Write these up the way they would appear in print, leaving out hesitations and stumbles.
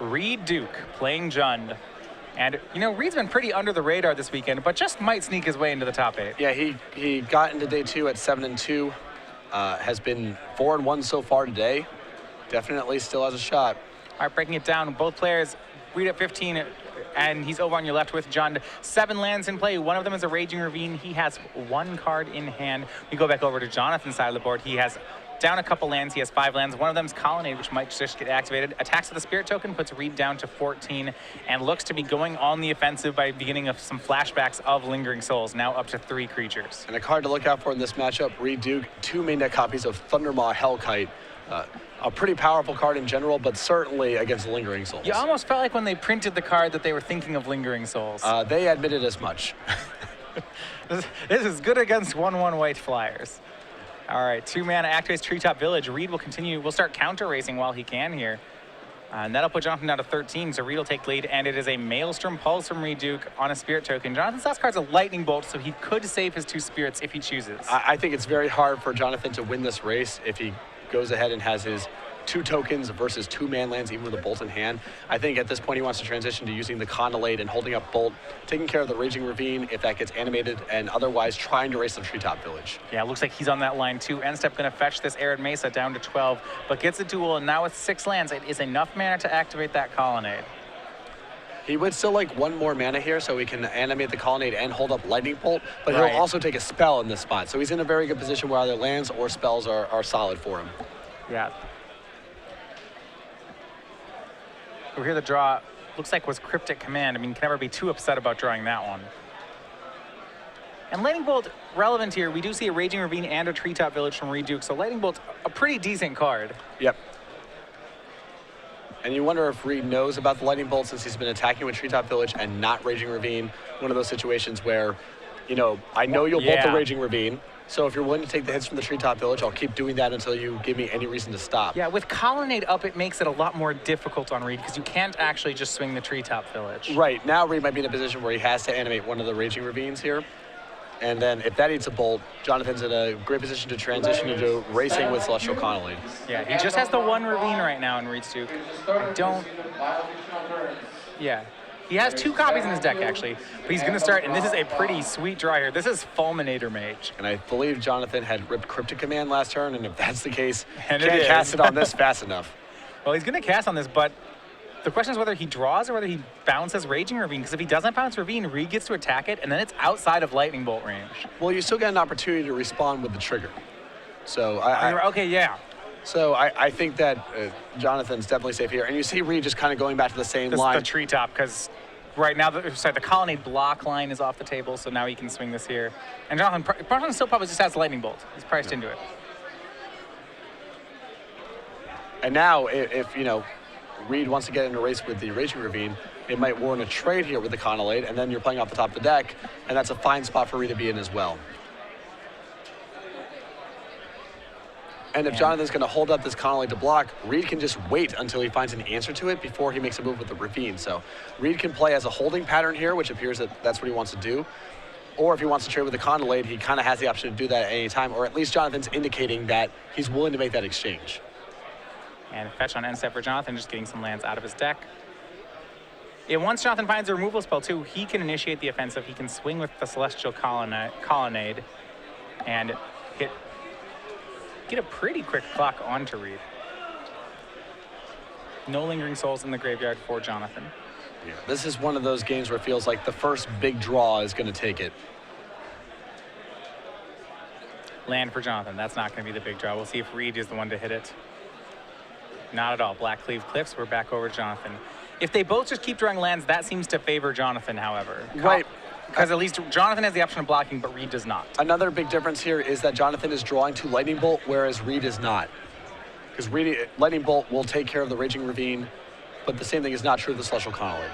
Reid Duke playing Jund. And, you know, Reid's been pretty under the radar this weekend, but just might sneak his way into the top 8. Yeah, he got into day 2 at 7-2. Has been 4-1 so far today. Definitely still has a shot. All right, breaking it down, both players, Reid at 15, and he's over on your left with Jund. 7 lands in play. One of them is a Raging Ravine. He has 1 card in hand. We go back over to Jonathan's side of the board. He has down a couple lands. He has 5 lands. One of them is Colonnade, which might just get activated. Attacks with the Spirit Token, puts Reid down to 14, and looks to be going on the offensive by beginning of some flashbacks of Lingering Souls, now up to 3 creatures. And a card to look out for in this matchup, Reid Duke, 2 main deck copies of Thundermaw Hellkite. A pretty powerful card in general, but certainly against Lingering Souls. You almost felt like when they printed the card that they were thinking of Lingering Souls. They admitted as much. This is good against 1/1 white flyers. All right, 2 mana activates Treetop Village. Reid will continue, will start counter racing while he can here. And that'll put Jonathan down to 13, so Reid will take lead, and it is a Maelstrom Pulse from Reid Duke on a Spirit Token. Jonathan's last card's a Lightning Bolt, so he could save his 2 spirits if he chooses. I think it's very hard for Jonathan to win this race if he goes ahead and has his 2 tokens versus 2 man lands, even with a Bolt in hand. I think at this point he wants to transition to using the Colonnade and holding up Bolt, taking care of the Raging Ravine if that gets animated, and otherwise trying to race the Treetop Village. Yeah, looks like he's on that line too. End step going to fetch this Arid Mesa down to 12, but gets a duel, and now with 6 lands, it is enough mana to activate that Colonnade. He would still like 1 more mana here so he can animate the Colonnade and hold up Lightning Bolt, but Right. he'll also take a spell in this spot. So he's in a very good position where either lands or spells are solid for him. Yeah. Over here the draw looks like was Cryptic Command. I mean, can never be too upset about drawing that one. And Lightning Bolt, relevant here, we do see a Raging Ravine and a Treetop Village from Reid Duke, so Lightning Bolt, a pretty decent card. Yep. And you wonder if Reid knows about the Lightning Bolt since he's been attacking with Treetop Village and not Raging Ravine. One of those situations where, you know, I know you'll bolt the Raging Ravine, so if you're willing to take the hits from the Treetop Village, I'll keep doing that until you give me any reason to stop. Yeah, with Colonnade up, it makes it a lot more difficult on Reid because you can't actually just swing the Treetop Village. Right, now Reid might be in a position where he has to animate one of the Raging Ravines here. And then if that eats a Bolt, Jonathan's in a great position to transition into racing with Celestial Colonnade. Yeah, he just has the 1 Ravine right now in Reid Duke. Yeah. He has 2 copies in his deck, actually, but he's going to start, and this is a pretty sweet draw here. This is Fulminator Mage. And I believe Jonathan had ripped Cryptic Command last turn, and if that's the case, And can't cast it on this fast enough. Well, he's going to cast on this, but the question is whether he draws or whether he bounces Raging Ravine, because if he doesn't bounce Ravine, Reid gets to attack it, and then it's outside of Lightning Bolt range. Well, you still get an opportunity to respond with the trigger. So Okay, yeah. So I think that Jonathan's definitely safe here. And you see Reid just kind of going back to the same line. The Treetop, because right now, the Colonnade block line is off the table, so now he can swing this here. And Jonathan still probably just has Lightning Bolt. He's priced into it. And now, if you know, Reid wants to get in a race with the Raging Ravine, it might warrant a trade here with the Colonnade, and then you're playing off the top of the deck, and that's a fine spot for Reid to be in as well. And if Jonathan's going to hold up this Colonnade to block, Reid can just wait until he finds an answer to it before he makes a move with the Ravine. So Reid can play as a holding pattern here, which appears that that's what he wants to do. Or if he wants to trade with the Colonnade, he kind of has the option to do that at any time, or at least Jonathan's indicating that he's willing to make that exchange. And fetch on end step for Jonathan, just getting some lands out of his deck. And once Jonathan finds a removal spell too, he can initiate the offensive. He can swing with the Celestial Colonnade and get a pretty quick clock onto Reid. No Lingering Souls in the graveyard for Jonathan. Yeah, this is one of those games where it feels like the first big draw is going to take it. Land for Jonathan. That's not going to be the big draw. We'll see if Reid is the one to hit it. Not at all. Black Cleave Cliffs. We're back over to Jonathan. If they both just keep drawing lands, that seems to favor Jonathan, however. Right. Because at least Jonathan has the option of blocking, but Reid does not. Another big difference here is that Jonathan is drawing to Lightning Bolt, whereas Reid is not. Because Lightning Bolt will take care of the Raging Ravine, but the same thing is not true of the Celestial Colonnade.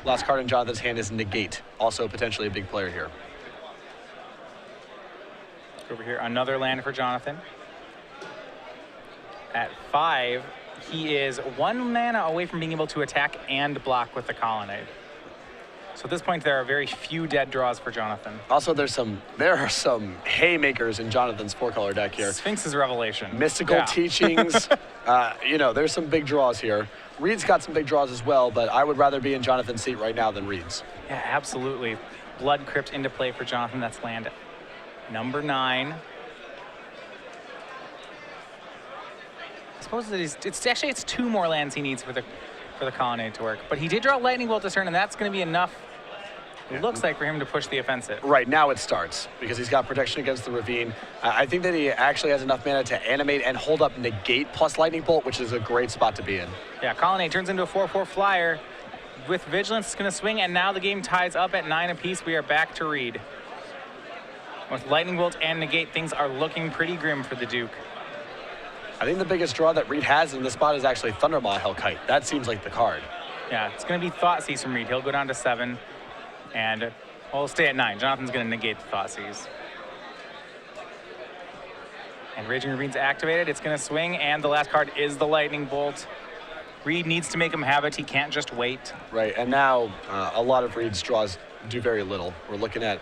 Last card in Jonathan's hand is Negate, also potentially a big player here. Over here, another land for Jonathan. At 5, he is 1 mana away from being able to attack and block with the Colonnade. So at this point, there are very few dead draws for Jonathan. Also, there are some haymakers in Jonathan's 4-color deck here. Sphinx's Revelation. Mystical Teachings, You know, there's some big draws here. Reid's got some big draws as well, but I would rather be in Jonathan's seat right now than Reid's. Yeah, absolutely. Blood Crypt into play for Jonathan. That's land number 9. I suppose that it's 2 more lands he needs for the Colonnade to work. But he did draw Lightning Bolt this turn, and that's going to be enough. It looks like for him to push the offensive. Right, now it starts because he's got protection against the Ravine. I think that he actually has enough mana to animate and hold up Negate plus Lightning Bolt, which is a great spot to be in. Yeah, Colonnade turns into a 4/4 flyer. With Vigilance, it's going to swing, and now the game ties up at 9 apiece. We are back to Reid. With Lightning Bolt and Negate, things are looking pretty grim for the Duke. I think the biggest draw that Reid has in this spot is actually Thundermaw Hellkite. That seems like the card. Yeah, it's going to be Thoughtseize from Reid. He'll go down to 7, and we'll stay at 9. Jonathan's going to negate the Thoughtseize. And Raging Ravine's activated. It's going to swing, and the last card is the Lightning Bolt. Reid needs to make him have it. He can't just wait. Right, and now a lot of Reid's draws do very little. We're looking at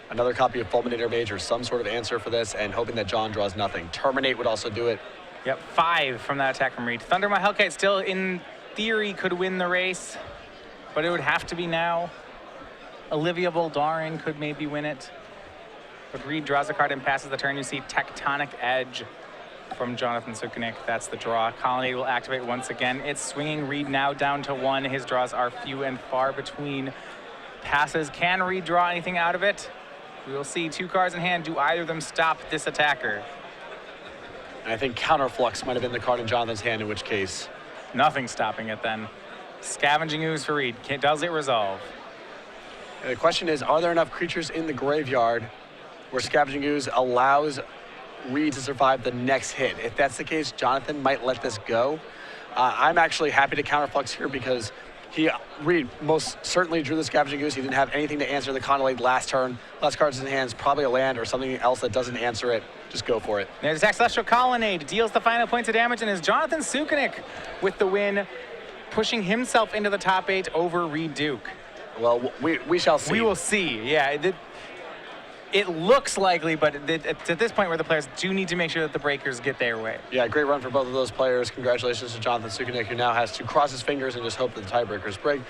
another copy of Fulminator Mage or some sort of answer for this and hoping that John draws nothing. Terminate would also do it. Yep, 5 from that attack from Reid. Thundermaw Hellkite still, in theory, could win the race, but it would have to be now. Olivia Voldaren could maybe win it. But Reid draws a card and passes the turn. You see Tectonic Edge from Jonathan Sukenik. That's the draw. Colonnade will activate once again. It's swinging Reid now down to 1. His draws are few and far between. Passes. Can Reid draw anything out of it? We will see. 2 cards in hand. Do either of them stop this attacker? I think Counterflux might have been the card in Jonathan's hand, in which case. Nothing stopping it then. Scavenging Ooze for Reid. Does it resolve? And the question is, are there enough creatures in the graveyard where Scavenging Ooze allows Reid to survive the next hit? If that's the case, Jonathan might let this go. I'm actually happy to Counterflux here because Reid most certainly drew the Scavenging Ooze. He didn't have anything to answer the Colonnade last turn. Last cards in hands, probably a land or something else that doesn't answer it. Just go for it. There's attack Celestial Colonnade, deals the final points of damage, and is Jonathan Sukenik with the win, pushing himself into the top 8 over Reid Duke. Well, we shall see. We will see, yeah. It looks likely, but it's at this point where the players do need to make sure that the breakers get their way. Yeah, great run for both of those players. Congratulations to Jonathan Sukenik, who now has to cross his fingers and just hope that the tiebreakers break.